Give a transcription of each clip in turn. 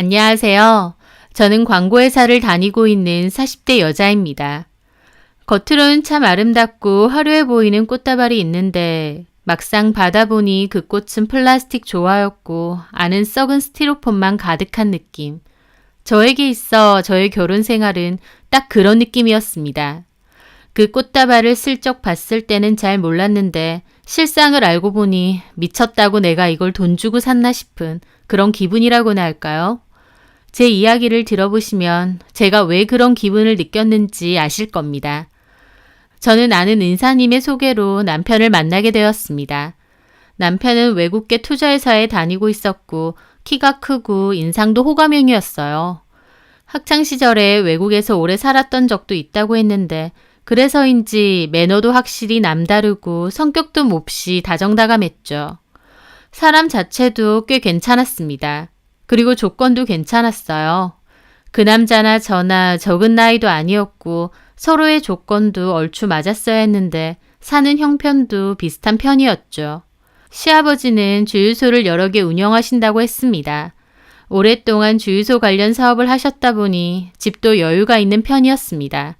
안녕하세요. 저는 광고회사를 다니고 있는 40대 여자입니다. 겉으로는 참 아름답고 화려해 보이는 꽃다발이 있는데 막상 받아보니 그 꽃은 플라스틱 조화였고 안은 썩은 스티로폼만 가득한 느낌. 저에게 있어 저의 결혼 생활은 딱 그런 느낌이었습니다. 그 꽃다발을 슬쩍 봤을 때는 잘 몰랐는데 실상을 알고 보니 미쳤다고 내가 이걸 돈 주고 샀나 싶은 그런 기분이라고나 할까요? 제 이야기를 들어보시면 제가 왜 그런 기분을 느꼈는지 아실 겁니다. 저는 아는 은사님의 소개로 남편을 만나게 되었습니다. 남편은 외국계 투자회사에 다니고 있었고 키가 크고 인상도 호감형이었어요. 학창시절에 외국에서 오래 살았던 적도 있다고 했는데 그래서인지 매너도 확실히 남다르고 성격도 몹시 다정다감했죠. 사람 자체도 꽤 괜찮았습니다. 그리고 조건도 괜찮았어요. 그 남자나 저나 적은 나이도 아니었고 서로의 조건도 얼추 맞았어야 했는데 사는 형편도 비슷한 편이었죠. 시아버지는 주유소를 여러 개 운영하신다고 했습니다. 오랫동안 주유소 관련 사업을 하셨다 보니 집도 여유가 있는 편이었습니다.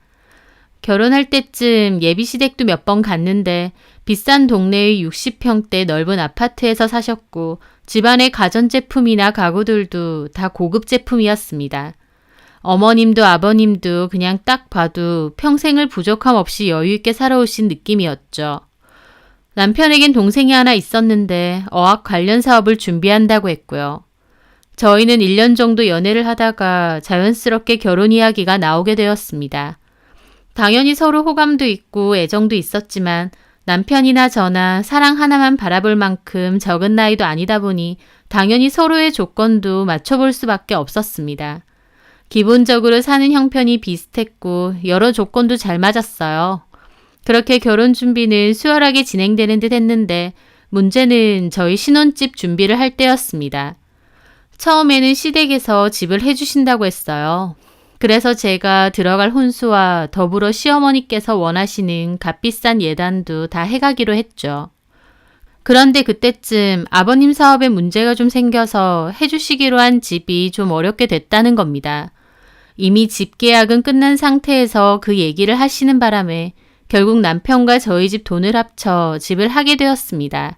결혼할 때쯤 예비시댁도 몇 번 갔는데 비싼 동네의 60평대 넓은 아파트에서 사셨고 집안의 가전제품이나 가구들도 다 고급 제품이었습니다. 어머님도 아버님도 그냥 딱 봐도 평생을 부족함 없이 여유있게 살아오신 느낌이었죠. 남편에겐 동생이 하나 있었는데 어학 관련 사업을 준비한다고 했고요. 저희는 1년 정도 연애를 하다가 자연스럽게 결혼 이야기가 나오게 되었습니다. 당연히 서로 호감도 있고 애정도 있었지만 남편이나 저나 사랑 하나만 바라볼 만큼 적은 나이도 아니다 보니 당연히 서로의 조건도 맞춰볼 수밖에 없었습니다. 기본적으로 사는 형편이 비슷했고 여러 조건도 잘 맞았어요. 그렇게 결혼 준비는 수월하게 진행되는 듯 했는데 문제는 저희 신혼집 준비를 할 때였습니다. 처음에는 시댁에서 집을 해주신다고 했어요. 그래서 제가 들어갈 혼수와 더불어 시어머니께서 원하시는 값비싼 예단도 다 해가기로 했죠. 그런데 그때쯤 아버님 사업에 문제가 좀 생겨서 해주시기로 한 집이 좀 어렵게 됐다는 겁니다. 이미 집 계약은 끝난 상태에서 그 얘기를 하시는 바람에 결국 남편과 저희 집 돈을 합쳐 집을 하게 되었습니다.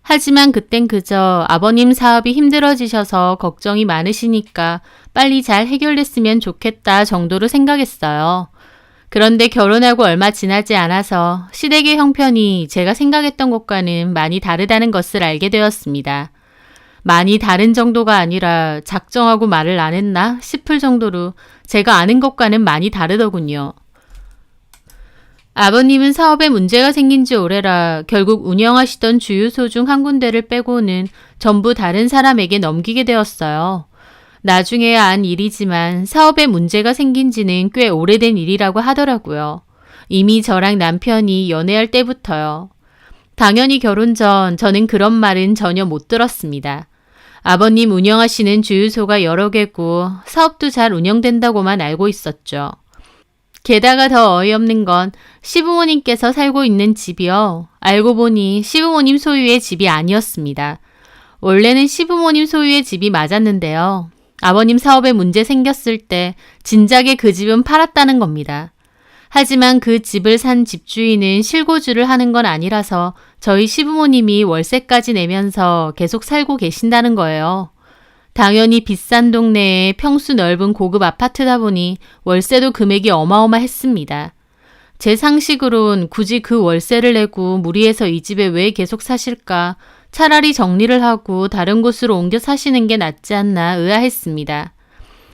하지만 그땐 그저 아버님 사업이 힘들어지셔서 걱정이 많으시니까 빨리 잘 해결됐으면 좋겠다 정도로 생각했어요. 그런데 결혼하고 얼마 지나지 않아서 시댁의 형편이 제가 생각했던 것과는 많이 다르다는 것을 알게 되었습니다. 많이 다른 정도가 아니라 작정하고 말을 안 했나 싶을 정도로 제가 아는 것과는 많이 다르더군요. 아버님은 사업에 문제가 생긴 지 오래라 결국 운영하시던 주유소 중 한 군데를 빼고는 전부 다른 사람에게 넘기게 되었어요. 나중에야 안 일이지만 사업에 문제가 생긴 지는 꽤 오래된 일이라고 하더라고요. 이미 저랑 남편이 연애할 때부터요. 당연히 결혼 전 저는 그런 말은 전혀 못 들었습니다. 아버님 운영하시는 주유소가 여러 개고 사업도 잘 운영된다고만 알고 있었죠. 게다가 더 어이없는 건 시부모님께서 살고 있는 집이요. 알고 보니 시부모님 소유의 집이 아니었습니다. 원래는 시부모님 소유의 집이 맞았는데요. 아버님 사업에 문제 생겼을 때 진작에 그 집은 팔았다는 겁니다. 하지만 그 집을 산 집주인은 실고주를 하는 건 아니라서 저희 시부모님이 월세까지 내면서 계속 살고 계신다는 거예요. 당연히 비싼 동네에 평수 넓은 고급 아파트다 보니 월세도 금액이 어마어마했습니다. 제 상식으론 굳이 그 월세를 내고 무리해서 이 집에 왜 계속 사실까? 차라리 정리를 하고 다른 곳으로 옮겨 사시는 게 낫지 않나 의아했습니다.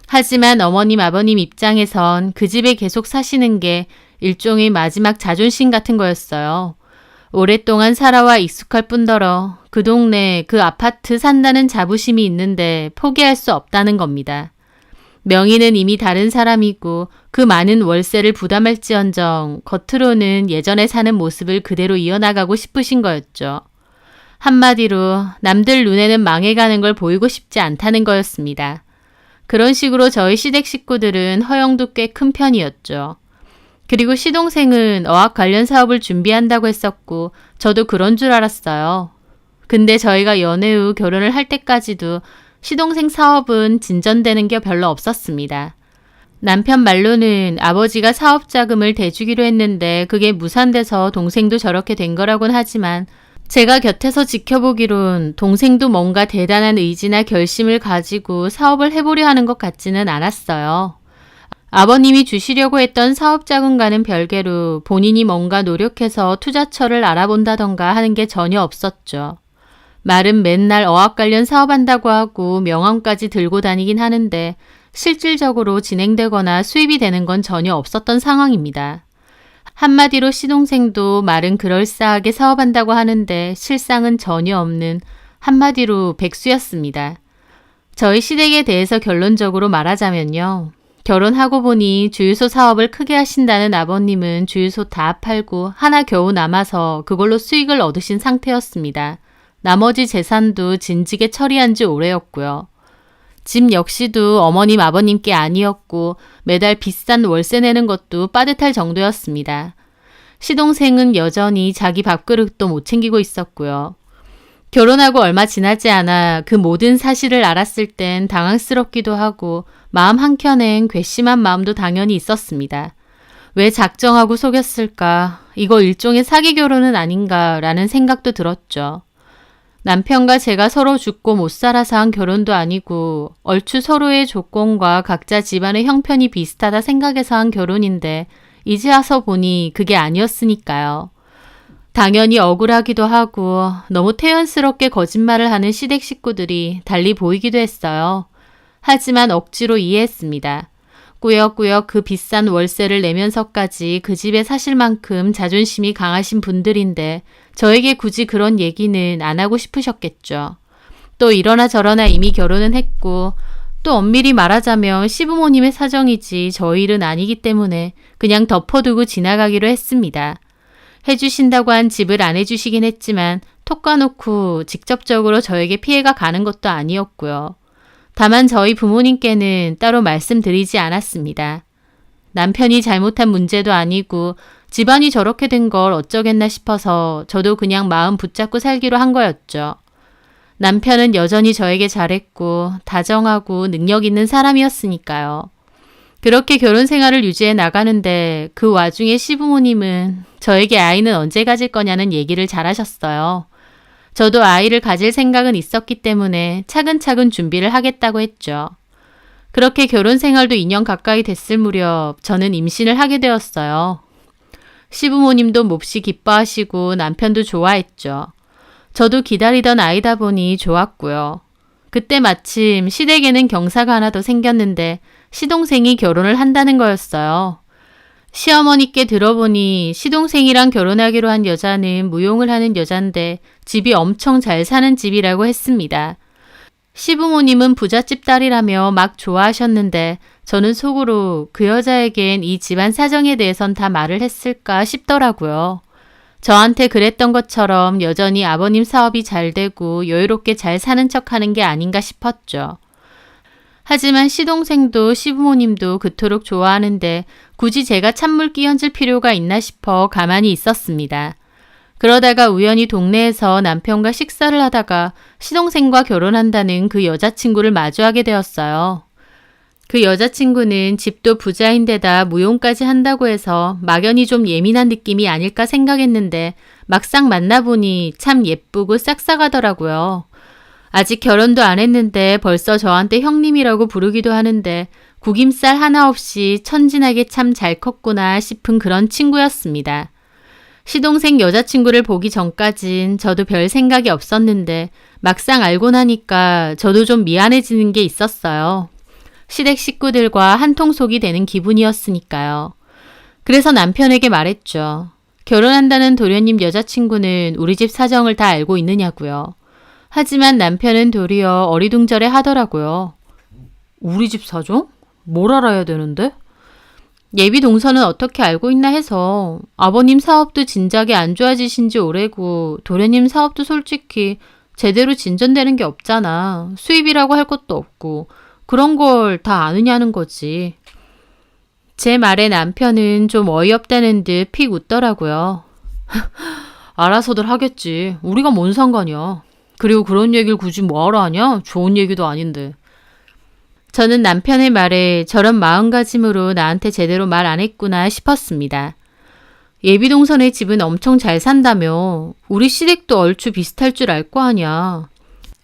하지만 어머님 아버님 입장에선 그 집에 계속 사시는 게 일종의 마지막 자존심 같은 거였어요. 오랫동안 살아와 익숙할 뿐더러 그 동네 그 아파트 산다는 자부심이 있는데 포기할 수 없다는 겁니다. 명의는 이미 다른 사람이고 그 많은 월세를 부담할지언정 겉으로는 예전에 사는 모습을 그대로 이어나가고 싶으신 거였죠. 한마디로 남들 눈에는 망해가는 걸 보이고 싶지 않다는 거였습니다. 그런 식으로 저희 시댁 식구들은 허영도 꽤 큰 편이었죠. 그리고 시동생은 어학 관련 사업을 준비한다고 했었고 저도 그런 줄 알았어요. 근데 저희가 연애 후 결혼을 할 때까지도 시동생 사업은 진전되는 게 별로 없었습니다. 남편 말로는 아버지가 사업 자금을 대주기로 했는데 그게 무산돼서 동생도 저렇게 된 거라곤 하지만 제가 곁에서 지켜보기론 동생도 뭔가 대단한 의지나 결심을 가지고 사업을 해보려 하는 것 같지는 않았어요. 아버님이 주시려고 했던 사업 자금과는 별개로 본인이 뭔가 노력해서 투자처를 알아본다던가 하는 게 전혀 없었죠. 말은 맨날 어학 관련 사업한다고 하고 명함까지 들고 다니긴 하는데 실질적으로 진행되거나 수입이 되는 건 전혀 없었던 상황입니다. 한마디로 시동생도 말은 그럴싸하게 사업한다고 하는데 실상은 전혀 없는 한마디로 백수였습니다. 저희 시댁에 대해서 결론적으로 말하자면요. 결혼하고 보니 주유소 사업을 크게 하신다는 아버님은 주유소 다 팔고 하나 겨우 남아서 그걸로 수익을 얻으신 상태였습니다. 나머지 재산도 진즉에 처리한 지 오래였고요. 집 역시도 어머님 아버님께 아니었고 매달 비싼 월세 내는 것도 빠듯할 정도였습니다. 시동생은 여전히 자기 밥그릇도 못 챙기고 있었고요. 결혼하고 얼마 지나지 않아 그 모든 사실을 알았을 땐 당황스럽기도 하고 마음 한켠엔 괘씸한 마음도 당연히 있었습니다. 왜 작정하고 속였을까? 이거 일종의 사기 결혼은 아닌가라는 생각도 들었죠. 남편과 제가 서로 죽고 못 살아서 한 결혼도 아니고 얼추 서로의 조건과 각자 집안의 형편이 비슷하다 생각해서 한 결혼인데 이제 와서 보니 그게 아니었으니까요. 당연히 억울하기도 하고 너무 태연스럽게 거짓말을 하는 시댁 식구들이 달리 보이기도 했어요. 하지만 억지로 이해했습니다. 꾸역꾸역 그 비싼 월세를 내면서까지 그 집에 사실 만큼 자존심이 강하신 분들인데 저에게 굳이 그런 얘기는 안 하고 싶으셨겠죠. 또 이러나 저러나 이미 결혼은 했고 또 엄밀히 말하자면 시부모님의 사정이지 저희 일은 아니기 때문에 그냥 덮어두고 지나가기로 했습니다. 해주신다고 한 집을 안 해주시긴 했지만 톡 까놓고 직접적으로 저에게 피해가 가는 것도 아니었고요. 다만 저희 부모님께는 따로 말씀드리지 않았습니다. 남편이 잘못한 문제도 아니고 집안이 저렇게 된 걸 어쩌겠나 싶어서 저도 그냥 마음 붙잡고 살기로 한 거였죠. 남편은 여전히 저에게 잘했고 다정하고 능력 있는 사람이었으니까요. 그렇게 결혼 생활을 유지해 나가는데 그 와중에 시부모님은 저에게 아이는 언제 가질 거냐는 얘기를 잘하셨어요. 저도 아이를 가질 생각은 있었기 때문에 차근차근 준비를 하겠다고 했죠. 그렇게 결혼 생활도 2년 가까이 됐을 무렵 저는 임신을 하게 되었어요. 시부모님도 몹시 기뻐하시고 남편도 좋아했죠. 저도 기다리던 아이다 보니 좋았고요. 그때 마침 시댁에는 경사가 하나 더 생겼는데 시동생이 결혼을 한다는 거였어요. 시어머니께 들어보니 시동생이랑 결혼하기로 한 여자는 무용을 하는 여잔데 집이 엄청 잘 사는 집이라고 했습니다. 시부모님은 부잣집 딸이라며 막 좋아하셨는데 저는 속으로 그 여자에겐 이 집안 사정에 대해선 다 말을 했을까 싶더라고요. 저한테 그랬던 것처럼 여전히 아버님 사업이 잘 되고 여유롭게 잘 사는 척하는 게 아닌가 싶었죠. 하지만 시동생도 시부모님도 그토록 좋아하는데 굳이 제가 찬물 끼얹을 필요가 있나 싶어 가만히 있었습니다. 그러다가 우연히 동네에서 남편과 식사를 하다가 시동생과 결혼한다는 그 여자친구를 마주하게 되었어요. 그 여자친구는 집도 부자인데다 무용까지 한다고 해서 막연히 좀 예민한 느낌이 아닐까 생각했는데 막상 만나보니 참 예쁘고 싹싹하더라고요. 아직 결혼도 안 했는데 벌써 저한테 형님이라고 부르기도 하는데 구김살 하나 없이 천진하게 참 잘 컸구나 싶은 그런 친구였습니다. 시동생 여자친구를 보기 전까진 저도 별 생각이 없었는데 막상 알고 나니까 저도 좀 미안해지는 게 있었어요. 시댁 식구들과 한통속이 되는 기분이었으니까요. 그래서 남편에게 말했죠. 결혼한다는 도련님 여자친구는 우리 집 사정을 다 알고 있느냐고요. 하지만 남편은 도리어 어리둥절해 하더라고요. 우리 집 사정? 뭘 알아야 되는데? 예비 동서는 어떻게 알고 있나 해서 아버님 사업도 진작에 안 좋아지신 지 오래고 도련님 사업도 솔직히 제대로 진전되는 게 없잖아. 수입이라고 할 것도 없고 그런 걸 다 아느냐는 거지. 제 말에 남편은 좀 어이없다는 듯 픽 웃더라고요. 알아서들 하겠지. 우리가 뭔 상관이야. 그리고 그런 얘기를 굳이 뭐하러 하냐? 좋은 얘기도 아닌데. 저는 남편의 말에 저런 마음가짐으로 나한테 제대로 말 안 했구나 싶었습니다. 예비동선의 집은 엄청 잘 산다며. 우리 시댁도 얼추 비슷할 줄 알 거 아냐.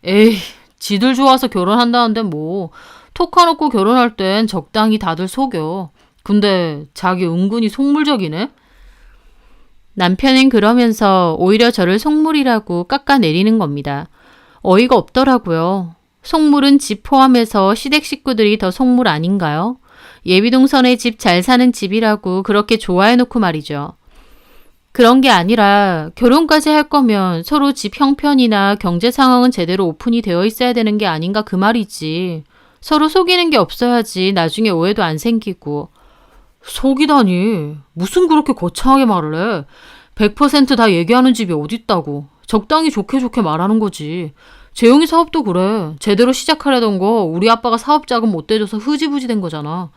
에이, 지들 좋아서 결혼한다는데 뭐. 톡 까놓고 결혼할 땐 적당히 다들 속여. 근데 자기 은근히 속물적이네? 남편은 그러면서 오히려 저를 속물이라고 깎아내리는 겁니다. 어이가 없더라고요. 속물은 집 포함해서 시댁 식구들이 더 속물 아닌가요? 예비동선의 집 잘 사는 집이라고 그렇게 좋아해놓고 말이죠. 그런 게 아니라 결혼까지 할 거면 서로 집 형편이나 경제 상황은 제대로 오픈이 되어 있어야 되는 게 아닌가 그 말이지. 서로 속이는 게 없어야지 나중에 오해도 안 생기고. 속이다니. 무슨 그렇게 거창하게 말을 해. 100%다 얘기하는 집이 어딨다고. 적당히 좋게 좋게 말하는 거지. 재용이 사업도 그래. 제대로 시작하려던 거 우리 아빠가 사업 자금 못 대줘서 흐지부지 된 거잖아.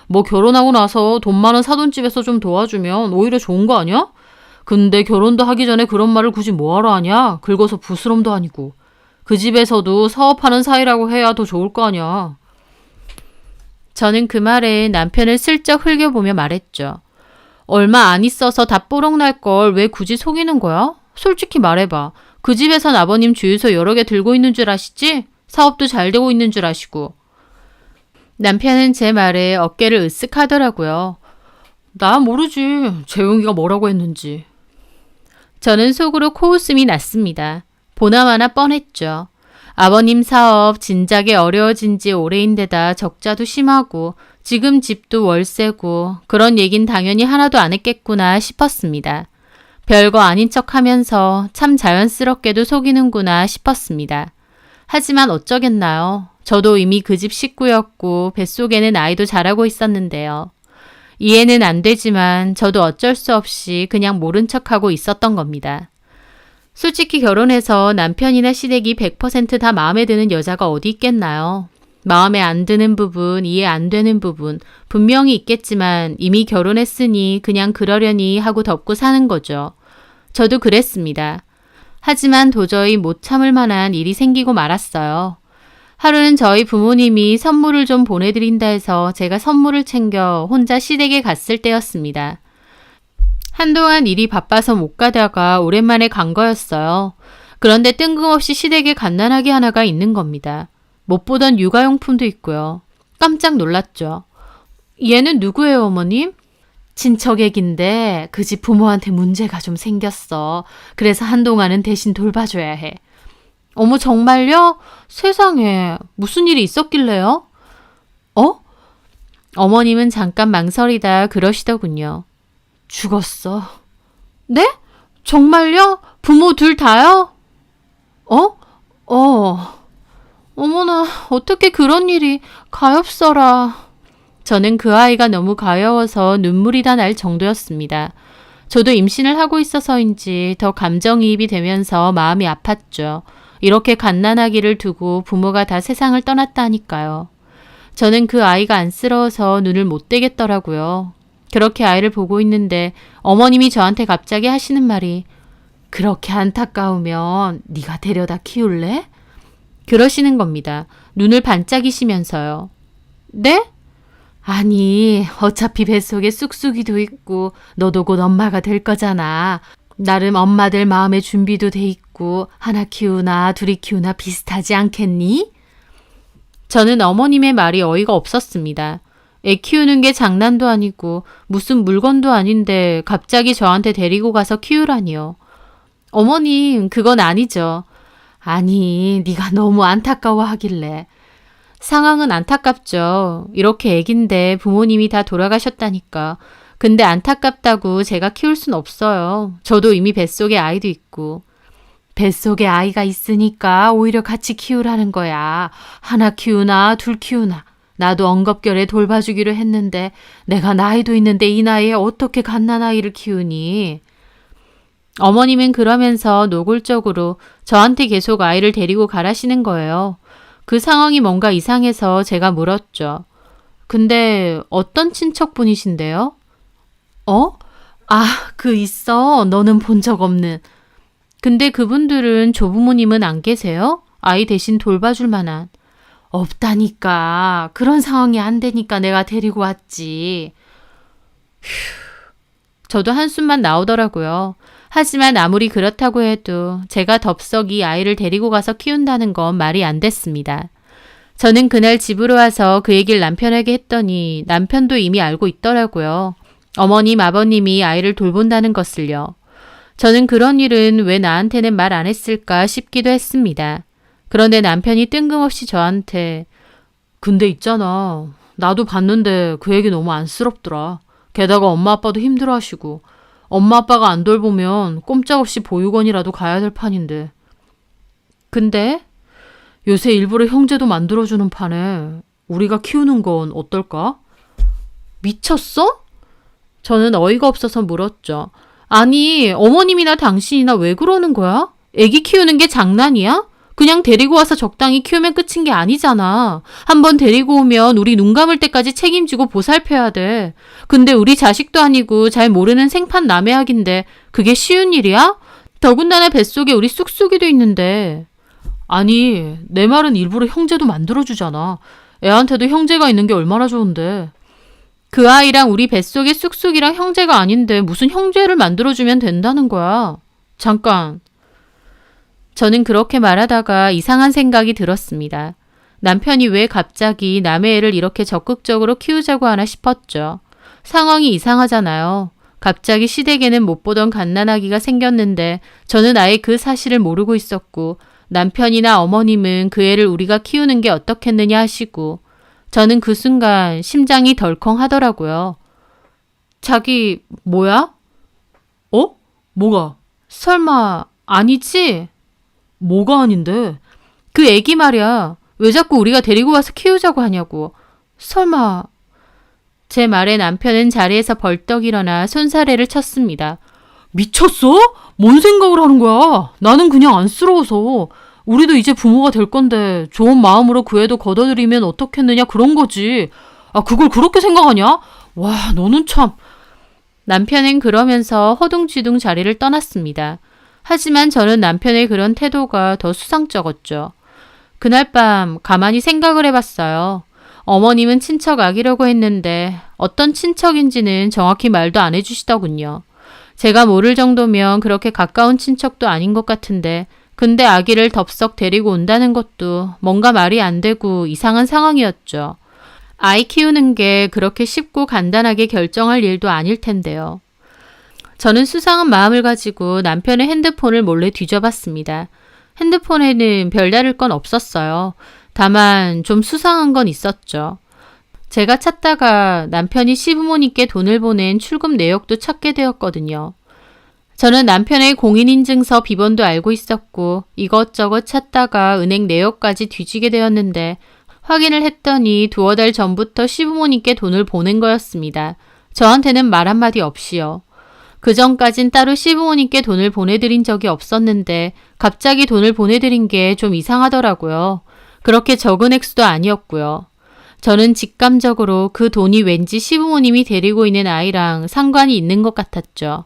뭐 결혼하고 나서 돈 많은 사돈집에서 좀 도와주면 오히려 좋은 거 아니야? 근데 결혼도 하기 전에 그런 말을 굳이 뭐하러 하냐? 긁어서 부스럼도 아니고. 그 집에서도 사업하는 사이라고 해야 더 좋을 거 아니야. 저는 그 말에 남편을 슬쩍 흘겨보며 말했죠. 얼마 안 있어서 다 뽀록날 걸 왜 굳이 속이는 거야? 솔직히 말해봐. 그 집에선 아버님 주유소 여러 개 들고 있는 줄 아시지? 사업도 잘 되고 있는 줄 아시고. 남편은 제 말에 어깨를 으쓱 하더라고요. 나 모르지. 재용이가 뭐라고 했는지. 저는 속으로 코웃음이 났습니다. 보나마나 뻔했죠. 아버님 사업 진작에 어려워진 지 오래인데다 적자도 심하고 지금 집도 월세고 그런 얘긴 당연히 하나도 안 했겠구나 싶었습니다. 별거 아닌 척하면서 참 자연스럽게도 속이는구나 싶었습니다. 하지만 어쩌겠나요. 저도 이미 그 집 식구였고 뱃속에는 아이도 자라고 있었는데요. 이해는 안 되지만 저도 어쩔 수 없이 그냥 모른 척하고 있었던 겁니다. 솔직히 결혼해서 남편이나 시댁이 100% 다 마음에 드는 여자가 어디 있겠나요? 마음에 안 드는 부분, 이해 안 되는 부분 분명히 있겠지만 이미 결혼했으니 그냥 그러려니 하고 덮고 사는 거죠. 저도 그랬습니다. 하지만 도저히 못 참을 만한 일이 생기고 말았어요. 하루는 저희 부모님이 선물을 좀 보내드린다 해서 제가 선물을 챙겨 혼자 시댁에 갔을 때였습니다. 한동안 일이 바빠서 못 가다가 오랜만에 간 거였어요. 그런데 뜬금없이 시댁에 갓난아기 하나가 있는 겁니다. 못 보던 육아용품도 있고요. 깜짝 놀랐죠. 얘는 누구예요, 어머님? 친척 애긴데 그 집 부모한테 문제가 좀 생겼어. 그래서 한동안은 대신 돌봐줘야 해. 어머, 정말요? 세상에, 무슨 일이 있었길래요? 어머님은 잠깐 망설이다 그러시더군요. 죽었어. 네? 정말요? 부모 둘 다요? 어머나, 어떻게 그런 일이 가엾어라. 저는 그 아이가 너무 가여워서 눈물이 다 날 정도였습니다. 저도 임신을 하고 있어서인지 더 감정이입이 되면서 마음이 아팠죠. 이렇게 갓난아기를 두고 부모가 다 세상을 떠났다니까요. 저는 그 아이가 안쓰러워서 눈을 못 떼겠더라고요. 그렇게 아이를 보고 있는데 어머님이 저한테 갑자기 하시는 말이 그렇게 안타까우면 네가 데려다 키울래? 그러시는 겁니다. 눈을 반짝이시면서요. 네? 아니, 어차피 뱃속에 쑥쑥이도 있고 너도 곧 엄마가 될 거잖아. 나름 엄마들 마음의 준비도 돼 있고 하나 키우나 둘이 키우나 비슷하지 않겠니? 저는 어머님의 말이 어이가 없었습니다. 애 키우는 게 장난도 아니고 무슨 물건도 아닌데 갑자기 저한테 데리고 가서 키우라니요. 어머님, 그건 아니죠. 아니, 네가 너무 안타까워하길래. 상황은 안타깝죠. 이렇게 애긴데 부모님이 다 돌아가셨다니까. 근데 안타깝다고 제가 키울 순 없어요. 저도 이미 뱃속에 아이도 있고. 뱃속에 아이가 있으니까 오히려 같이 키우라는 거야. 하나 키우나 둘 키우나. 나도 엉겁결에 돌봐주기로 했는데 내가 나이도 있는데 이 나이에 어떻게 갓난아이를 키우니? 어머님은 그러면서 노골적으로 저한테 계속 아이를 데리고 가라시는 거예요. 그 상황이 뭔가 이상해서 제가 물었죠. 근데 어떤 친척분이신데요? 그 있어. 너는 본 적 없는. 근데 그분들은 조부모님은 안 계세요? 아이 대신 돌봐줄 만한. 없다니까. 그런 상황이 안 되니까 내가 데리고 왔지. 저도 한숨만 나오더라고요. 하지만 아무리 그렇다고 해도 제가 덥석 이 아이를 데리고 가서 키운다는 건 말이 안 됐습니다. 저는 그날 집으로 와서 그 얘기를 남편에게 했더니 남편도 이미 알고 있더라고요. 어머님, 아버님이 아이를 돌본다는 것을요. 저는 그런 일은 왜 나한테는 말 안 했을까 싶기도 했습니다. 그런데 남편이 뜬금없이 저한테 근데 있잖아. 나도 봤는데 그 얘기 너무 안쓰럽더라. 게다가 엄마 아빠도 힘들어하시고 엄마 아빠가 안 돌보면 꼼짝없이 보육원이라도 가야 될 판인데. 근데 요새 일부러 형제도 만들어주는 판에 우리가 키우는 건 어떨까? 미쳤어? 저는 어이가 없어서 물었죠. 아니, 어머님이나 당신이나 왜 그러는 거야? 애기 키우는 게 장난이야? 그냥 데리고 와서 적당히 키우면 끝인 게 아니잖아. 한번 데리고 오면 우리 눈 감을 때까지 책임지고 보살펴야 돼. 근데 우리 자식도 아니고 잘 모르는 생판 남의 아기인데 그게 쉬운 일이야? 더군다나 뱃속에 우리 쑥쑥이도 있는데. 아니, 내 말은 일부러 형제도 만들어주잖아. 애한테도 형제가 있는 게 얼마나 좋은데. 그 아이랑 우리 뱃속의 쑥쑥이랑 형제가 아닌데 무슨 형제를 만들어주면 된다는 거야. 잠깐. 저는 그렇게 말하다가 이상한 생각이 들었습니다. 남편이 왜 갑자기 남의 애를 이렇게 적극적으로 키우자고 하나 싶었죠. 상황이 이상하잖아요. 갑자기 시댁에는 못 보던 갓난아기가 생겼는데 저는 아예 그 사실을 모르고 있었고 남편이나 어머님은 그 애를 우리가 키우는 게 어떻겠느냐 하시고 저는 그 순간 심장이 덜컹 하더라고요. 자기 뭐야? 어? 뭐가? 설마 아니지? 뭐가 아닌데? 그 애기 말이야. 왜 자꾸 우리가 데리고 와서 키우자고 하냐고. 설마. 제 말에 남편은 자리에서 벌떡 일어나 손사래를 쳤습니다. 미쳤어? 뭔 생각을 하는 거야? 나는 그냥 안쓰러워서. 우리도 이제 부모가 될 건데 좋은 마음으로 그 애도 걷어들이면 어떻겠느냐 그런 거지. 아, 그걸 그렇게 생각하냐? 와, 너는 참. 남편은 그러면서 허둥지둥 자리를 떠났습니다. 하지만 저는 남편의 그런 태도가 더 수상쩍었죠. 그날 밤 가만히 생각을 해봤어요. 어머님은 친척 아기라고 했는데 어떤 친척인지는 정확히 말도 안 해주시더군요. 제가 모를 정도면 그렇게 가까운 친척도 아닌 것 같은데 근데 아기를 덥석 데리고 온다는 것도 뭔가 말이 안 되고 이상한 상황이었죠. 아이 키우는 게 그렇게 쉽고 간단하게 결정할 일도 아닐 텐데요. 저는 수상한 마음을 가지고 남편의 핸드폰을 몰래 뒤져봤습니다. 핸드폰에는 별다를 건 없었어요. 다만 좀 수상한 건 있었죠. 제가 찾다가 남편이 시부모님께 돈을 보낸 출금 내역도 찾게 되었거든요. 저는 남편의 공인인증서 비번도 알고 있었고 이것저것 찾다가 은행 내역까지 뒤지게 되었는데 확인을 했더니 두어 달 전부터 시부모님께 돈을 보낸 거였습니다. 저한테는 말 한마디 없이요. 그 전까진 따로 시부모님께 돈을 보내드린 적이 없었는데 갑자기 돈을 보내드린 게 좀 이상하더라고요. 그렇게 적은 액수도 아니었고요. 저는 직감적으로 그 돈이 왠지 시부모님이 데리고 있는 아이랑 상관이 있는 것 같았죠.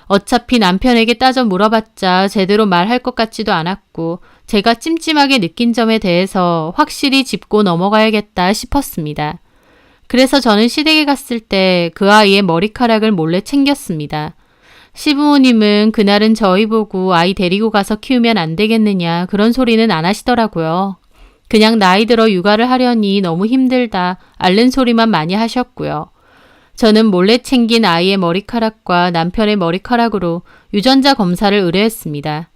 어차피 남편에게 따져 물어봤자 제대로 말할 것 같지도 않았고 제가 찜찜하게 느낀 점에 대해서 확실히 짚고 넘어가야겠다 싶었습니다. 그래서 저는 시댁에 갔을 때 그 아이의 머리카락을 몰래 챙겼습니다. 시부모님은 그날은 저희 보고 아이 데리고 가서 키우면 안 되겠느냐 그런 소리는 안 하시더라고요. 그냥 나이 들어 육아를 하려니 너무 힘들다 앓는 소리만 많이 하셨고요. 저는 몰래 챙긴 아이의 머리카락과 남편의 머리카락으로 유전자 검사를 의뢰했습니다.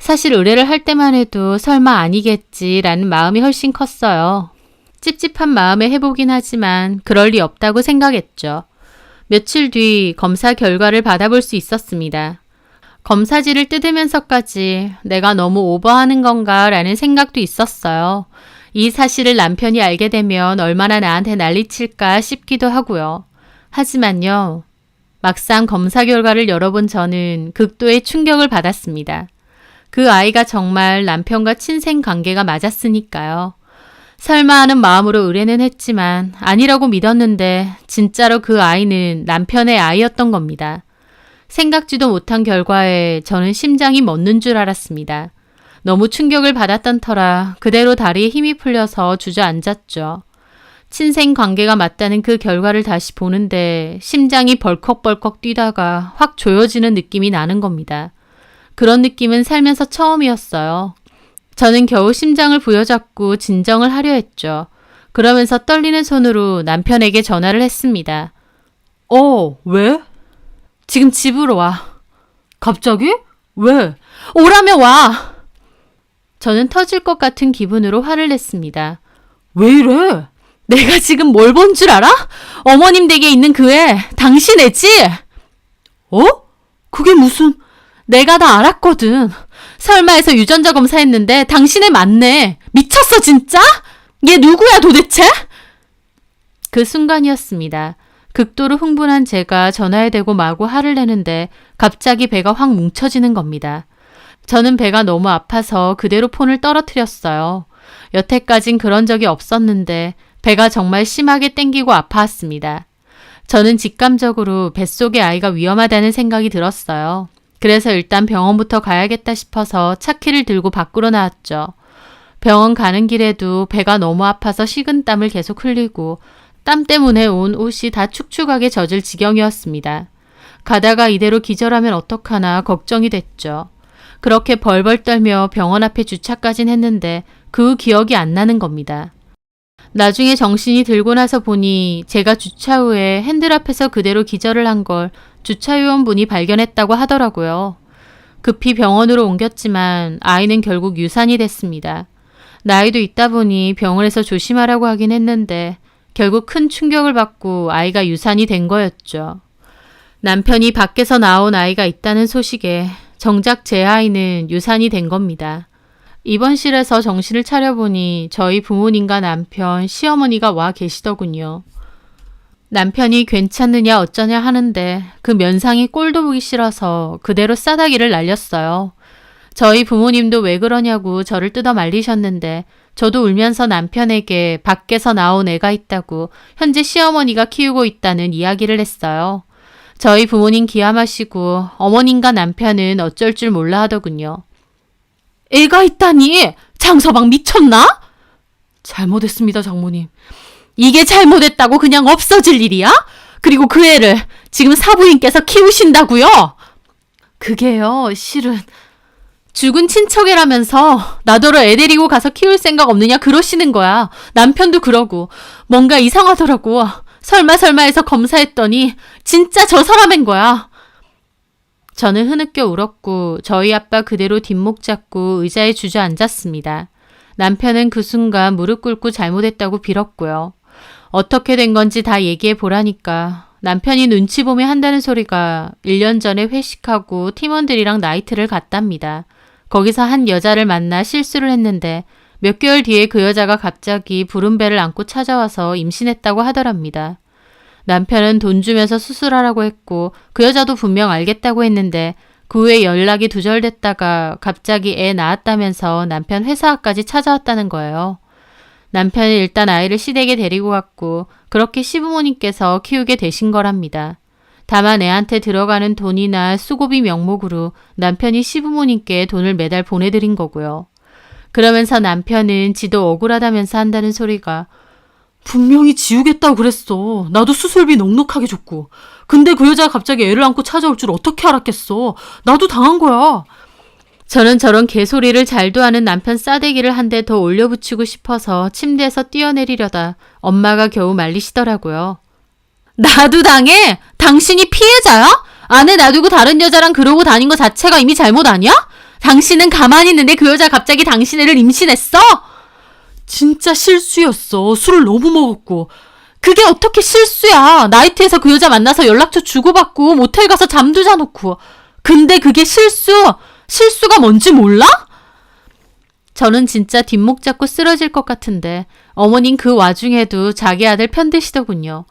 사실 의뢰를 할 때만 해도 설마 아니겠지라는 마음이 훨씬 컸어요. 찝찝한 마음에 해보긴 하지만 그럴 리 없다고 생각했죠. 며칠 뒤 검사 결과를 받아볼 수 있었습니다. 검사지를 뜯으면서까지 내가 너무 오버하는 건가 라는 생각도 있었어요. 이 사실을 남편이 알게 되면 얼마나 나한테 난리칠까 싶기도 하고요. 하지만요. 막상 검사 결과를 열어본 저는 극도의 충격을 받았습니다. 그 아이가 정말 남편과 친생 관계가 맞았으니까요. 설마 하는 마음으로 의뢰는 했지만 아니라고 믿었는데 진짜로 그 아이는 남편의 아이였던 겁니다. 생각지도 못한 결과에 저는 심장이 멎는 줄 알았습니다. 너무 충격을 받았던 터라 그대로 다리에 힘이 풀려서 주저앉았죠. 친생 관계가 맞다는 그 결과를 다시 보는데 심장이 벌컥벌컥 뛰다가 확 조여지는 느낌이 나는 겁니다. 그런 느낌은 살면서 처음이었어요. 저는 겨우 심장을 부여잡고 진정을 하려 했죠. 그러면서 떨리는 손으로 남편에게 전화를 했습니다. 왜? 지금 집으로 와. 갑자기? 왜? 오라면 와! 저는 터질 것 같은 기분으로 화를 냈습니다. 왜 이래? 내가 지금 뭘 본 줄 알아? 어머님 댁에 있는 그 애, 당신 애지? 그게 무슨... 내가 다 알았거든. 설마 해서 유전자 검사했는데 당신애 맞네. 미쳤어 진짜? 얘 누구야 도대체? 그 순간이었습니다. 극도로 흥분한 제가 전화에 대고 마구 화를 내는데 갑자기 배가 확 뭉쳐지는 겁니다. 저는 배가 너무 아파서 그대로 폰을 떨어뜨렸어요. 여태까진 그런 적이 없었는데 배가 정말 심하게 땡기고 아파왔습니다. 저는 직감적으로 뱃속의 아이가 위험하다는 생각이 들었어요. 그래서 일단 병원부터 가야겠다 싶어서 차키를 들고 밖으로 나왔죠. 병원 가는 길에도 배가 너무 아파서 식은땀을 계속 흘리고 땀 때문에 온 옷이 다 축축하게 젖을 지경이었습니다. 가다가 이대로 기절하면 어떡하나 걱정이 됐죠. 그렇게 벌벌 떨며 병원 앞에 주차까진 했는데 그 기억이 안 나는 겁니다. 나중에 정신이 들고 나서 보니 제가 주차 후에 핸들 앞에서 그대로 기절을 한 걸 주차요원분이 발견했다고 하더라고요. 급히 병원으로 옮겼지만 아이는 결국 유산이 됐습니다. 나이도 있다 보니 병원에서 조심하라고 하긴 했는데 결국 큰 충격을 받고 아이가 유산이 된 거였죠. 남편이 밖에서 나온 아이가 있다는 소식에 정작 제 아이는 유산이 된 겁니다. 입원실에서 정신을 차려보니 저희 부모님과 남편, 시어머니가 와 계시더군요. 남편이 괜찮느냐 어쩌냐 하는데 그 면상이 꼴도 보기 싫어서 그대로 싸다기를 날렸어요. 저희 부모님도 왜 그러냐고 저를 뜯어 말리셨는데 저도 울면서 남편에게 밖에서 나온 애가 있다고 현재 시어머니가 키우고 있다는 이야기를 했어요. 저희 부모님 기함하시고 어머님과 남편은 어쩔 줄 몰라 하더군요. 애가 있다니! 장서방 미쳤나? 잘못했습니다, 장모님. 이게 잘못했다고 그냥 없어질 일이야? 그리고 그 애를 지금 사부인께서 키우신다고요? 그게요, 실은... 죽은 친척이라면서 나더러 애 데리고 가서 키울 생각 없느냐 그러시는 거야. 남편도 그러고 뭔가 이상하더라고. 설마 해서 검사했더니 진짜 저 사람인 거야. 저는 흐느껴 울었고 저희 아빠 그대로 뒷목 잡고 의자에 주저앉았습니다. 남편은 그 순간 무릎 꿇고 잘못했다고 빌었고요. 어떻게 된 건지 다 얘기해 보라니까 남편이 눈치 보며 한다는 소리가 1년 전에 회식하고 팀원들이랑 나이트를 갔답니다. 거기서 한 여자를 만나 실수를 했는데 몇 개월 뒤에 그 여자가 갑자기 부른 배를 안고 찾아와서 임신했다고 하더랍니다. 남편은 돈 주면서 수술하라고 했고 그 여자도 분명 알겠다고 했는데 그 후에 연락이 두절됐다가 갑자기 애 낳았다면서 남편 회사 앞까지 찾아왔다는 거예요. 남편은 일단 아이를 시댁에 데리고 갔고 그렇게 시부모님께서 키우게 되신 거랍니다. 다만 애한테 들어가는 돈이나 수고비 명목으로 남편이 시부모님께 돈을 매달 보내드린 거고요. 그러면서 남편은 지도 억울하다면서 한다는 소리가 분명히 지우겠다고 그랬어. 나도 수술비 넉넉하게 줬고. 근데 그 여자가 갑자기 애를 안고 찾아올 줄 어떻게 알았겠어. 나도 당한 거야. 저는 저런 개소리를 잘도 하는 남편 싸대기를 한 대 더 올려붙이고 싶어서 침대에서 뛰어내리려다 엄마가 겨우 말리시더라고요. 나도 당해? 당신이 피해자야? 아내 놔두고 다른 여자랑 그러고 다닌 거 자체가 이미 잘못 아니야? 당신은 가만히 있는데 그 여자 갑자기 당신 애를 임신했어? 진짜 실수였어. 술을 너무 먹었고. 그게 어떻게 실수야? 나이트에서 그 여자 만나서 연락처 주고받고 모텔 가서 잠도 자놓고. 근데 그게 실수가 뭔지 몰라? 저는 진짜 뒷목 잡고 쓰러질 것 같은데 어머님 그 와중에도 자기 아들 편드시더군요.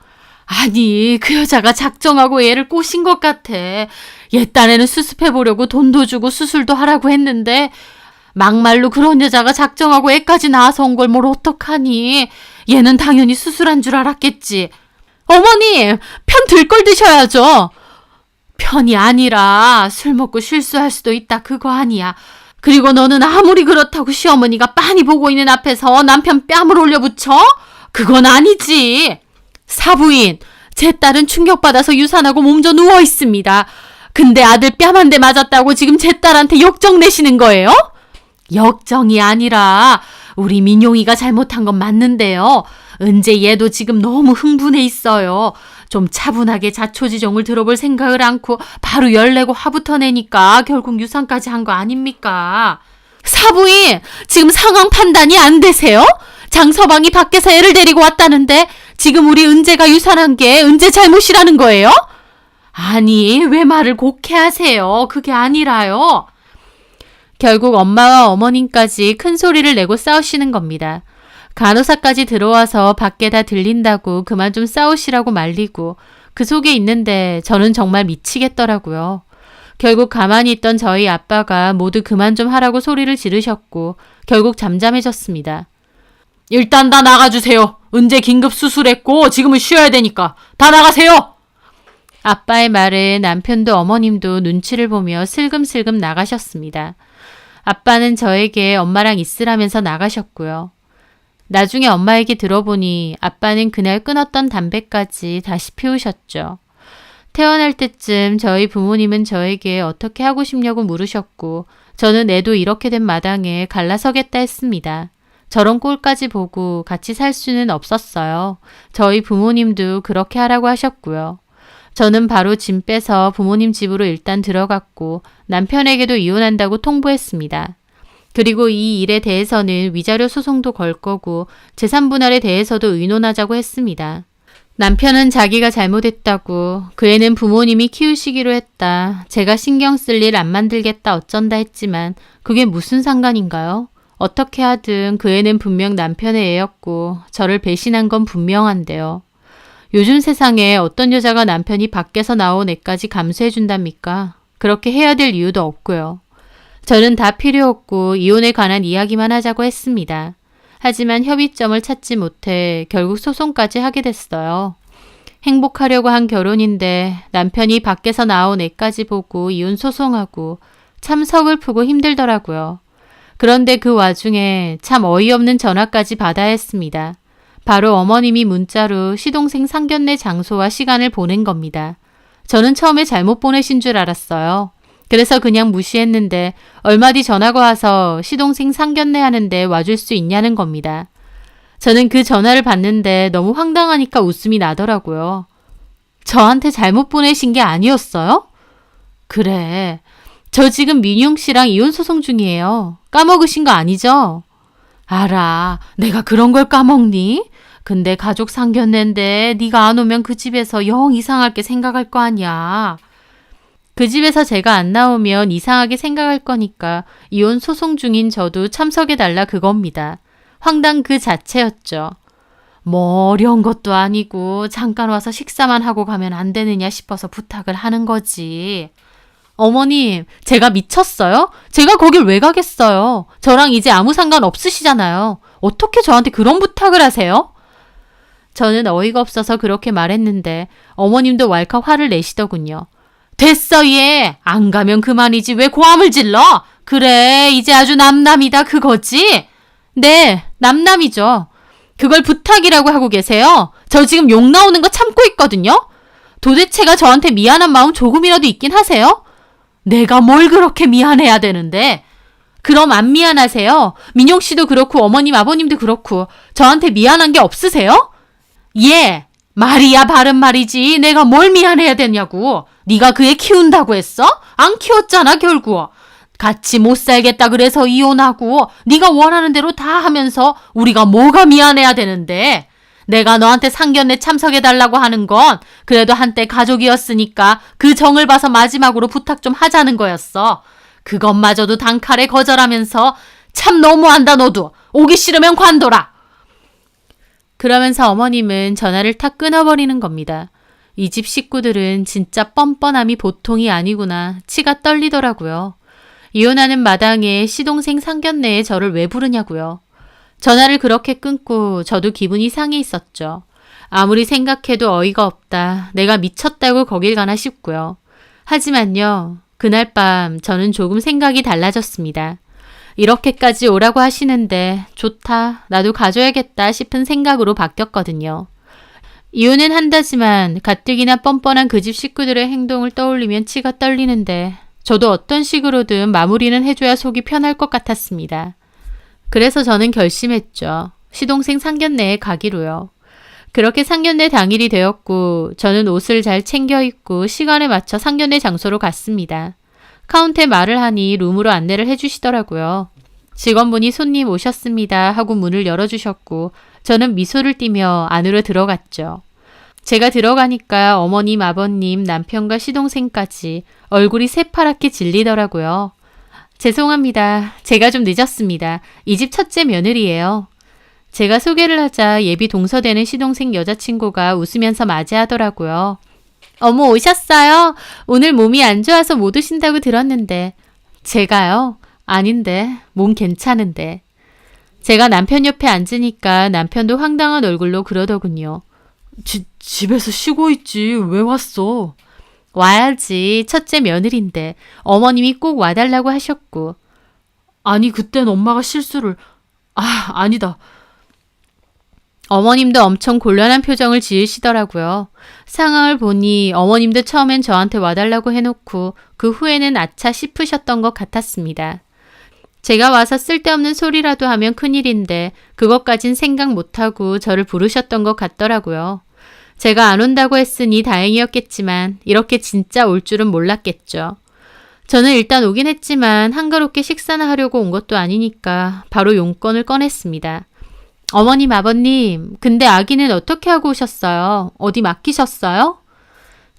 아니 그 여자가 작정하고 얘를 꼬신 것 같아. 얘 딴에는 수습해보려고 돈도 주고 수술도 하라고 했는데 막말로 그런 여자가 작정하고 애까지 낳아서 온 걸 뭘 어떡하니. 얘는 당연히 수술한 줄 알았겠지. 어머님 편 들 걸 드셔야죠. 편이 아니라 술 먹고 실수할 수도 있다 그거 아니야. 그리고 너는 아무리 그렇다고 시어머니가 빤히 보고 있는 앞에서 남편 뺨을 올려붙여? 그건 아니지. 사부인, 제 딸은 충격받아서 유산하고 몸져 누워 있습니다. 근데 아들 뺨 한 대 맞았다고 지금 제 딸한테 역정 내시는 거예요? 역정이 아니라 우리 민용이가 잘못한 건 맞는데요. 은재 얘도 지금 너무 흥분해 있어요. 좀 차분하게 자초지종을 들어볼 생각을 않고 바로 열내고 화부터 내니까 결국 유산까지 한 거 아닙니까? 사부인, 지금 상황 판단이 안 되세요? 장서방이 밖에서 애를 데리고 왔다는데 지금 우리 은재가 유산한 게 은재 잘못이라는 거예요? 아니, 왜 말을 곱게 하세요? 그게 아니라요. 결국 엄마와 어머님까지 큰 소리를 내고 싸우시는 겁니다. 간호사까지 들어와서 밖에 다 들린다고 그만 좀 싸우시라고 말리고 그 속에 있는데 저는 정말 미치겠더라고요. 결국 가만히 있던 저희 아빠가 모두 그만 좀 하라고 소리를 지르셨고 결국 잠잠해졌습니다. 일단 다 나가주세요. 은재 긴급 수술했고 지금은 쉬어야 되니까 다 나가세요. 아빠의 말에 남편도 어머님도 눈치를 보며 슬금슬금 나가셨습니다. 아빠는 저에게 엄마랑 있으라면서 나가셨고요. 나중에 엄마 얘기 들어보니 아빠는 그날 끊었던 담배까지 다시 피우셨죠. 태어날 때쯤 저희 부모님은 저에게 어떻게 하고 싶냐고 물으셨고 저는 애도 이렇게 된 마당에 갈라서겠다 했습니다. 저런 꼴까지 보고 같이 살 수는 없었어요. 저희 부모님도 그렇게 하라고 하셨고요. 저는 바로 짐 빼서 부모님 집으로 일단 들어갔고 남편에게도 이혼한다고 통보했습니다. 그리고 이 일에 대해서는 위자료 소송도 걸 거고 재산 분할에 대해서도 의논하자고 했습니다. 남편은 자기가 잘못했다고 그 애는 부모님이 키우시기로 했다. 제가 신경 쓸 일 안 만들겠다 어쩐다 했지만 그게 무슨 상관인가요? 어떻게 하든 그 애는 분명 남편의 애였고 저를 배신한 건 분명한데요. 요즘 세상에 어떤 여자가 남편이 밖에서 나온 애까지 감수해준답니까? 그렇게 해야 될 이유도 없고요. 저는 다 필요 없고 이혼에 관한 이야기만 하자고 했습니다. 하지만 협의점을 찾지 못해 결국 소송까지 하게 됐어요. 행복하려고 한 결혼인데 남편이 밖에서 나온 애까지 보고 이혼 소송하고 참 서글프고 힘들더라고요. 그런데 그 와중에 참 어이없는 전화까지 받아야 했습니다. 바로 어머님이 문자로 시동생 상견례 장소와 시간을 보낸 겁니다. 저는 처음에 잘못 보내신 줄 알았어요. 그래서 그냥 무시했는데 얼마 뒤 전화가 와서 시동생 상견례 하는데 와줄 수 있냐는 겁니다. 저는 그 전화를 받는데 너무 황당하니까 웃음이 나더라고요. 저한테 잘못 보내신 게 아니었어요? 그래. 저 지금 민용 씨랑 이혼 소송 중이에요. 까먹으신 거 아니죠? 알아. 내가 그런 걸 까먹니? 근데 가족 상견례인데 네가 안 오면 그 집에서 영 이상하게 생각할 거 아니야. 그 집에서 제가 안 나오면 이상하게 생각할 거니까 이혼 소송 중인 저도 참석해달라 그겁니다. 황당 그 자체였죠. 뭐 어려운 것도 아니고 잠깐 와서 식사만 하고 가면 안 되느냐 싶어서 부탁을 하는 거지. 어머님, 제가 미쳤어요? 제가 거길 왜 가겠어요? 저랑 이제 아무 상관 없으시잖아요. 어떻게 저한테 그런 부탁을 하세요? 저는 어이가 없어서 그렇게 말했는데 어머님도 왈칵 화를 내시더군요. 됐어 얘! 안 가면 그만이지 왜 고함을 질러? 그래 이제 아주 남남이다 그거지? 네 남남이죠. 그걸 부탁이라고 하고 계세요? 저 지금 욕 나오는 거 참고 있거든요? 도대체가 저한테 미안한 마음 조금이라도 있긴 하세요? 내가 뭘 그렇게 미안해야 되는데? 그럼 안 미안하세요? 민용 씨도 그렇고 어머님 아버님도 그렇고 저한테 미안한 게 없으세요? 예, 말이야 바른 말이지. 내가 뭘 미안해야 되냐고. 네가 그 애 키운다고 했어? 안 키웠잖아 결국. 같이 못 살겠다 그래서 이혼하고 네가 원하는 대로 다 하면서 우리가 뭐가 미안해야 되는데. 내가 너한테 상견례 참석해달라고 하는 건 그래도 한때 가족이었으니까 그 정을 봐서 마지막으로 부탁 좀 하자는 거였어. 그것마저도 단칼에 거절하면서 참 너무한다 너도. 오기 싫으면 관둬라. 그러면서 어머님은 전화를 탁 끊어버리는 겁니다. 이 집 식구들은 진짜 뻔뻔함이 보통이 아니구나. 치가 떨리더라고요. 이혼하는 마당에 시동생 상견례에 저를 왜 부르냐고요. 전화를 그렇게 끊고 저도 기분이 상해 있었죠. 아무리 생각해도 어이가 없다. 내가 미쳤다고 거길 가나 싶고요. 하지만요, 그날 밤 저는 조금 생각이 달라졌습니다. 이렇게까지 오라고 하시는데 좋다, 나도 가져야겠다 싶은 생각으로 바뀌었거든요. 이혼은 한다지만 가뜩이나 뻔뻔한 그 집 식구들의 행동을 떠올리면 치가 떨리는데 저도 어떤 식으로든 마무리는 해줘야 속이 편할 것 같았습니다. 그래서 저는 결심했죠. 시동생 상견례에 가기로요. 그렇게 상견례 당일이 되었고 저는 옷을 잘 챙겨 입고 시간에 맞춰 상견례 장소로 갔습니다. 카운터에 말을 하니 룸으로 안내를 해주시더라고요. 직원분이 손님 오셨습니다 하고 문을 열어주셨고 저는 미소를 띠며 안으로 들어갔죠. 제가 들어가니까 어머님, 아버님, 남편과 시동생까지 얼굴이 새파랗게 질리더라고요. 죄송합니다. 제가 좀 늦었습니다. 이 집 첫째 며느리예요. 제가 소개를 하자 예비 동서되는 시동생 여자친구가 웃으면서 맞이하더라고요. 어머, 오셨어요? 오늘 몸이 안 좋아서 못 오신다고 들었는데. 제가요? 아닌데, 몸 괜찮은데. 제가 남편 옆에 앉으니까 남편도 황당한 얼굴로 그러더군요. 집에서 쉬고 있지. 왜 왔어? 와야지. 첫째 며느리인데 어머님이 꼭 와달라고 하셨고. 아니, 그땐 엄마가 실수를... 아니다. 어머님도 엄청 곤란한 표정을 지으시더라고요. 상황을 보니 어머님도 처음엔 저한테 와달라고 해놓고 그 후에는 아차 싶으셨던 것 같았습니다. 제가 와서 쓸데없는 소리라도 하면 큰일인데 그것까진 생각 못하고 저를 부르셨던 것 같더라고요. 제가 안 온다고 했으니 다행이었겠지만 이렇게 진짜 올 줄은 몰랐겠죠. 저는 일단 오긴 했지만 한가롭게 식사나 하려고 온 것도 아니니까 바로 용건을 꺼냈습니다. 어머님, 아버님, 근데 아기는 어떻게 하고 오셨어요? 어디 맡기셨어요?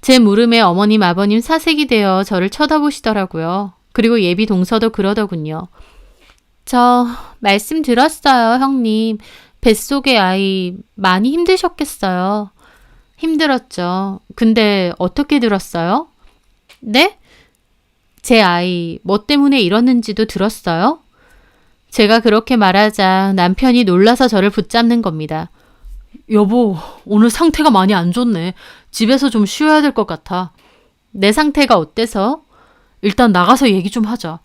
제 물음에 어머님, 아버님 사색이 되어 저를 쳐다보시더라고요. 그리고 예비 동서도 그러더군요. 저 말씀 들었어요, 형님. 뱃속의 아이 많이 힘드셨겠어요. 힘들었죠. 근데 어떻게 들었어요? 네? 제 아이 뭐 때문에 이러는지도 들었어요? 제가 그렇게 말하자 남편이 놀라서 저를 붙잡는 겁니다. 여보, 오늘 상태가 많이 안 좋네. 집에서 좀 쉬어야 될 것 같아. 내 상태가 어때서? 일단 나가서 얘기 좀 하자.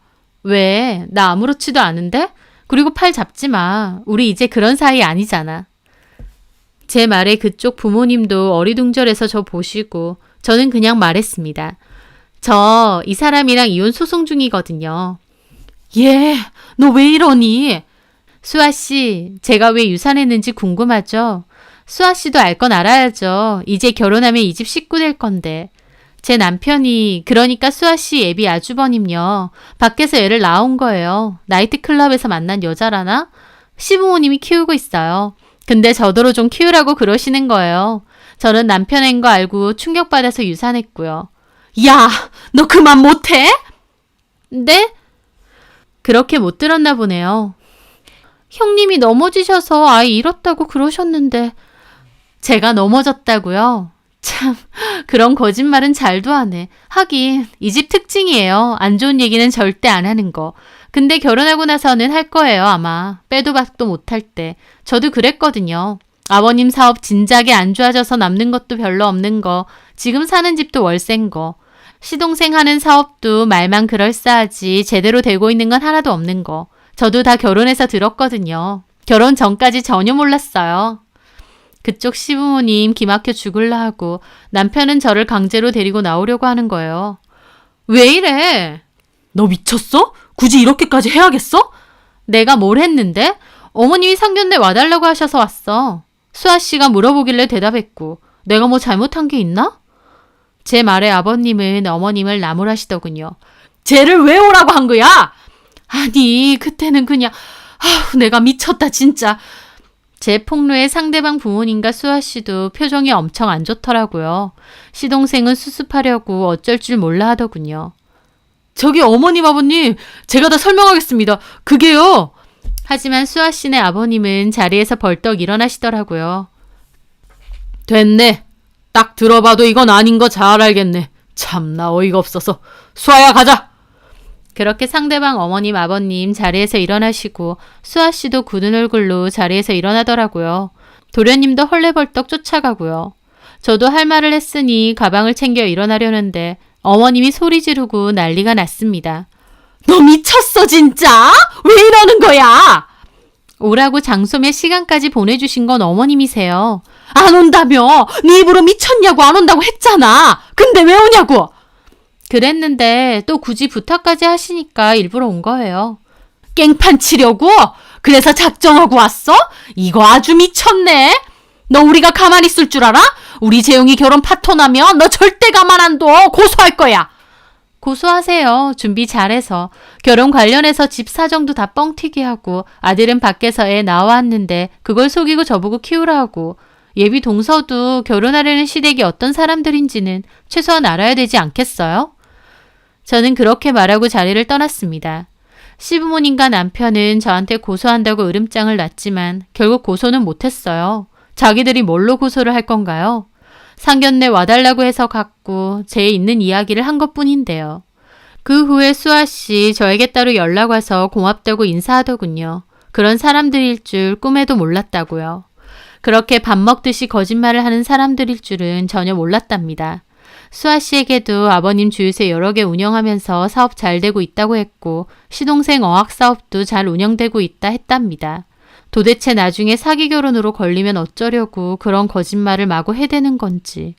왜? 나 아무렇지도 않은데? 그리고 팔 잡지 마. 우리 이제 그런 사이 아니잖아. 제 말에 그쪽 부모님도 어리둥절해서 저 보시고 저는 그냥 말했습니다. 저 이 사람이랑 이혼 소송 중이거든요. 얘, 너 왜 이러니? 수아 씨, 제가 왜 유산했는지 궁금하죠? 수아 씨도 알 건 알아야죠. 이제 결혼하면 이 집 식구 될 건데. 제 남편이, 그러니까 수아 씨 예비 아주버님요. 밖에서 애를 낳은 거예요. 나이트클럽에서 만난 여자라나? 시부모님이 키우고 있어요. 근데 저더러 좀 키우라고 그러시는 거예요. 저는 남편인 거 알고 충격받아서 유산했고요. 야, 너 그만 못해? 네? 그렇게 못 들었나 보네요. 형님이 넘어지셔서 아이 잃었다고 그러셨는데 제가 넘어졌다고요? 참, 그런 거짓말은 잘도 하네. 하긴 이 집 특징이에요. 안 좋은 얘기는 절대 안 하는 거. 근데 결혼하고 나서는 할 거예요, 아마. 빼도 박도 못할 때. 저도 그랬거든요. 아버님 사업 진작에 안 좋아져서 남는 것도 별로 없는 거. 지금 사는 집도 월세인 거. 시동생 하는 사업도 말만 그럴싸하지 제대로 되고 있는 건 하나도 없는 거. 저도 다 결혼해서 들었거든요. 결혼 전까지 전혀 몰랐어요. 그쪽 시부모님 기막혀 죽을라 하고 남편은 저를 강제로 데리고 나오려고 하는 거예요. 왜 이래? 너 미쳤어? 굳이 이렇게까지 해야겠어? 내가 뭘 했는데? 어머님이 상견례 와달라고 하셔서 왔어. 수아 씨가 물어보길래 대답했고 내가 뭐 잘못한 게 있나? 제 말에 아버님은 어머님을 나무라시더군요. 쟤를 왜 오라고 한 거야? 아니, 그때는 그냥 내가 미쳤다 진짜. 제 폭로에 상대방 부모님과 수아 씨도 표정이 엄청 안 좋더라고요. 시동생은 수습하려고 어쩔 줄 몰라 하더군요. 저기 어머님, 아버님, 제가 다 설명하겠습니다. 그게요. 하지만 수아 씨네 아버님은 자리에서 벌떡 일어나시더라고요. 됐네. 딱 들어봐도 이건 아닌 거 잘 알겠네. 참나 어이가 없어서. 수아야, 가자. 그렇게 상대방 어머님, 아버님 자리에서 일어나시고 수아 씨도 굳은 얼굴로 자리에서 일어나더라고요. 도련님도 헐레벌떡 쫓아가고요. 저도 할 말을 했으니 가방을 챙겨 일어나려는데 어머님이 소리 지르고 난리가 났습니다. 너 미쳤어 진짜? 왜 이러는 거야? 오라고 장소매 시간까지 보내주신 건 어머님이세요. 안 온다며. 네 입으로 미쳤냐고 안 온다고 했잖아. 근데 왜 오냐고. 그랬는데 또 굳이 부탁까지 하시니까 일부러 온 거예요. 깽판 치려고? 그래서 작정하고 왔어? 이거 아주 미쳤네. 너 우리가 가만히 있을 줄 알아? 우리 재용이 결혼 파토나면 너 절대 가만 안 둬. 고소할 거야. 고소하세요. 준비 잘해서. 결혼 관련해서 집 사정도 다 뻥튀기 하고 아들은 밖에서 애 나왔는데 그걸 속이고 저보고 키우라고. 예비 동서도 결혼하려는 시댁이 어떤 사람들인지는 최소한 알아야 되지 않겠어요? 저는 그렇게 말하고 자리를 떠났습니다. 시부모님과 남편은 저한테 고소한다고 으름장을 놨지만 결국 고소는 못했어요. 자기들이 뭘로 고소를 할 건가요? 상견례 와달라고 해서 갔고 제 있는 이야기를 한 것뿐인데요. 그 후에 수아씨 저에게 따로 연락 와서 고맙다고 인사하더군요. 그런 사람들일 줄 꿈에도 몰랐다고요. 그렇게 밥 먹듯이 거짓말을 하는 사람들일 줄은 전혀 몰랐답니다. 수아씨에게도 아버님 주유소 여러 개 운영하면서 사업 잘 되고 있다고 했고 시동생 어학 사업도 잘 운영되고 있다 했답니다. 도대체 나중에 사기 결혼으로 걸리면 어쩌려고 그런 거짓말을 마구 해대는 건지.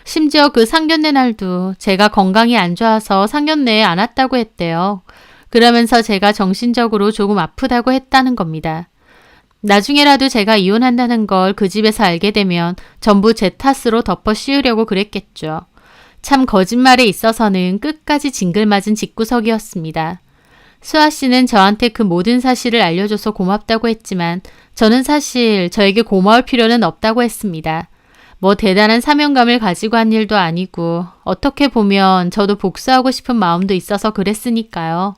심지어 그 상견례 날도 제가 건강이 안 좋아서 상견례에 안 왔다고 했대요. 그러면서 제가 정신적으로 조금 아프다고 했다는 겁니다. 나중에라도 제가 이혼한다는 걸 그 집에서 알게 되면 전부 제 탓으로 덮어 씌우려고 그랬겠죠. 참 거짓말에 있어서는 끝까지 징글맞은 집구석이었습니다. 수아 씨는 저한테 그 모든 사실을 알려줘서 고맙다고 했지만 저는 사실 저에게 고마울 필요는 없다고 했습니다. 뭐 대단한 사명감을 가지고 한 일도 아니고 어떻게 보면 저도 복수하고 싶은 마음도 있어서 그랬으니까요.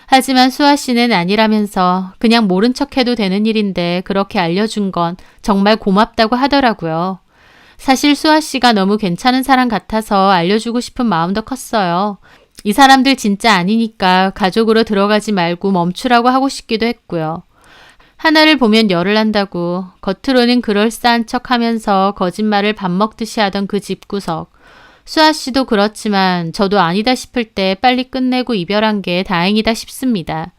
하지만 수아 씨는 아니라면서 그냥 모른 척해도 되는 일인데 그렇게 알려준 건 정말 고맙다고 하더라고요. 사실 수아 씨가 너무 괜찮은 사람 같아서 알려주고 싶은 마음도 컸어요. 이 사람들 진짜 아니니까 가족으로 들어가지 말고 멈추라고 하고 싶기도 했고요. 하나를 보면 열을 난다고 겉으로는 그럴싸한 척하면서 거짓말을 밥 먹듯이 하던 그 집구석. 수아 씨도 그렇지만 저도 아니다 싶을 때 빨리 끝내고 이별한 게 다행이다 싶습니다.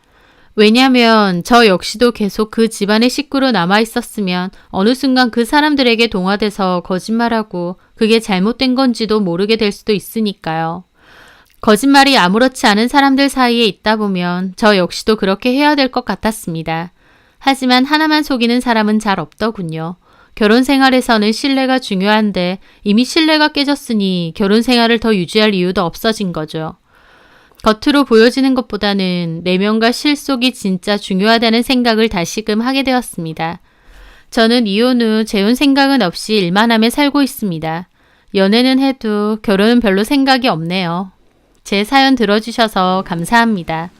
왜냐면 저 역시도 계속 그 집안의 식구로 남아 있었으면 어느 순간 그 사람들에게 동화돼서 거짓말하고 그게 잘못된 건지도 모르게 될 수도 있으니까요. 거짓말이 아무렇지 않은 사람들 사이에 있다 보면 저 역시도 그렇게 해야 될 것 같았습니다. 하지만 하나만 속이는 사람은 잘 없더군요. 결혼 생활에서는 신뢰가 중요한데 이미 신뢰가 깨졌으니 결혼 생활을 더 유지할 이유도 없어진 거죠. 겉으로 보여지는 것보다는 내면과 실속이 진짜 중요하다는 생각을 다시금 하게 되었습니다. 저는 이혼 후 재혼 생각은 없이 일만 하며 살고 있습니다. 연애는 해도 결혼은 별로 생각이 없네요. 제 사연 들어주셔서 감사합니다.